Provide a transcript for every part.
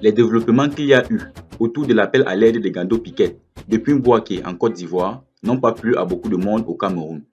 Les développements qu'il y a eu autour de l'appel à l'aide de Gando Piquet depuis Mbouaké en Côte d'Ivoire n'ont pas plu à beaucoup de monde au Cameroun.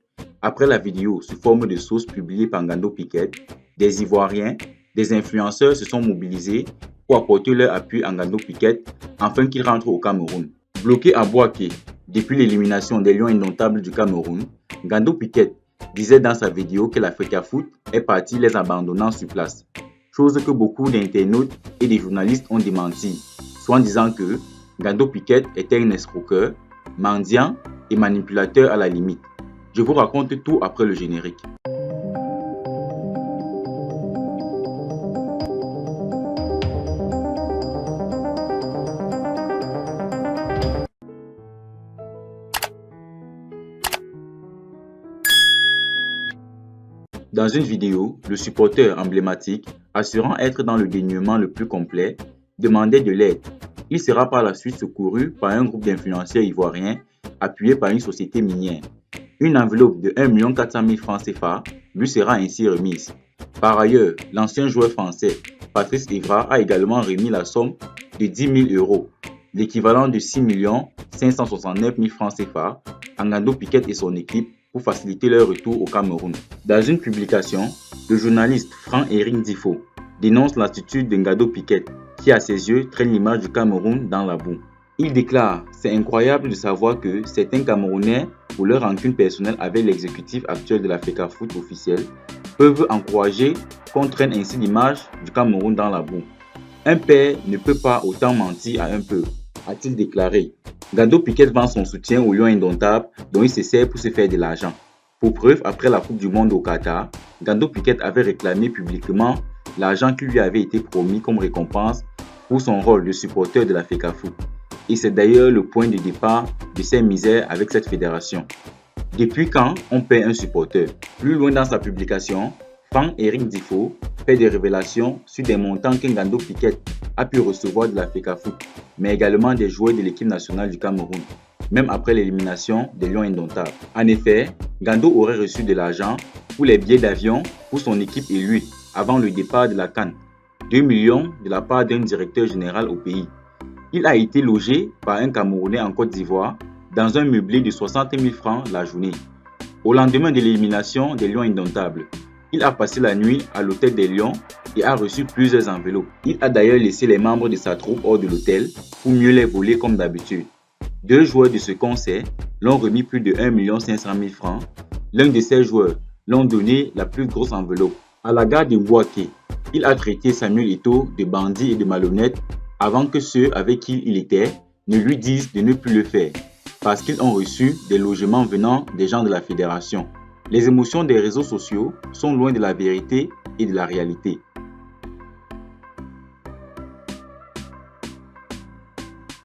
Après la vidéo sous forme de sauce publiée par Gando Piquet, des Ivoiriens, des influenceurs se sont mobilisés pour apporter leur appui à Gando Piquet afin qu'il rentre au Cameroun. Bloqué à Mbouaké depuis l'élimination des Lions indomptables du Cameroun, Gando Piquet disait dans sa vidéo que l'Africafoot est parti les abandonnant sur place. Chose que beaucoup d'internautes et des journalistes ont démenti, soit en disant que Gando Piquet était un escroqueur, mendiant et manipulateur à la limite. Je vous raconte tout après le générique. Dans une vidéo, le supporter emblématique, assurant être dans le dénuement le plus complet, demandait de l'aide. Il sera par la suite secouru par un groupe d'influenceurs ivoiriens appuyé par une société minière. Une enveloppe de 1 400 000 francs CFA lui sera ainsi remise. Par ailleurs, l'ancien joueur français Patrice Evra a également remis la somme de 10 000 euros, l'équivalent de 6 569 000 francs CFA, à Gando Piquet et son équipe pour faciliter leur retour au Cameroun. Dans une publication, le journaliste Franck-Éric Difo dénonce l'attitude de Gando Piquet qui à ses yeux traîne l'image du Cameroun dans la boue. Il déclare « C'est incroyable de savoir que certains Camerounais, pour leur rancune personnelle avec l'exécutif actuel de l'Africafoot officiel, peuvent encourager qu'on traîne ainsi l'image du Cameroun dans la boue. Un père ne peut pas autant mentir à un peu », a-t-il déclaré. Gando Piquet vend son soutien aux Lions indomptables dont il se sert pour se faire de l'argent. Pour preuve, après la Coupe du Monde au Qatar, Gando Piquet avait réclamé publiquement l'argent qui lui avait été promis comme récompense pour son rôle de supporter de l'Africafoot. Et c'est d'ailleurs le point de départ de ses misères avec cette fédération. Depuis quand on paie un supporter? Plus loin dans sa publication, Franck-Éric Difo fait des révélations sur des montants que Gando Piquet a pu recevoir de l'Africafoot, mais également des joueurs de l'équipe nationale du Cameroun, même après l'élimination des Lions indomptables. En effet, Gando aurait reçu de l'argent pour les billets d'avion pour son équipe et lui, avant le départ de la CAN, 2 millions de la part d'un directeur général au pays. Il a été logé par un Camerounais en Côte d'Ivoire dans un meublé de 60 000 francs la journée. Au lendemain de l'élimination des Lions indomptables, il a passé la nuit à l'hôtel des Lions et a reçu plusieurs enveloppes. Il a d'ailleurs laissé les membres de sa troupe hors de l'hôtel pour mieux les voler comme d'habitude. Deux joueurs de ce concert l'ont remis plus de 1 500 000 francs. L'un de ces joueurs l'ont donné la plus grosse enveloppe. À la gare de Mbouaké, il a traité Samuel Eto'o de bandit et de malhonnête avant que ceux avec qui il était ne lui disent de ne plus le faire, parce qu'ils ont reçu des logements venant des gens de la fédération. Les émotions des réseaux sociaux sont loin de la vérité et de la réalité.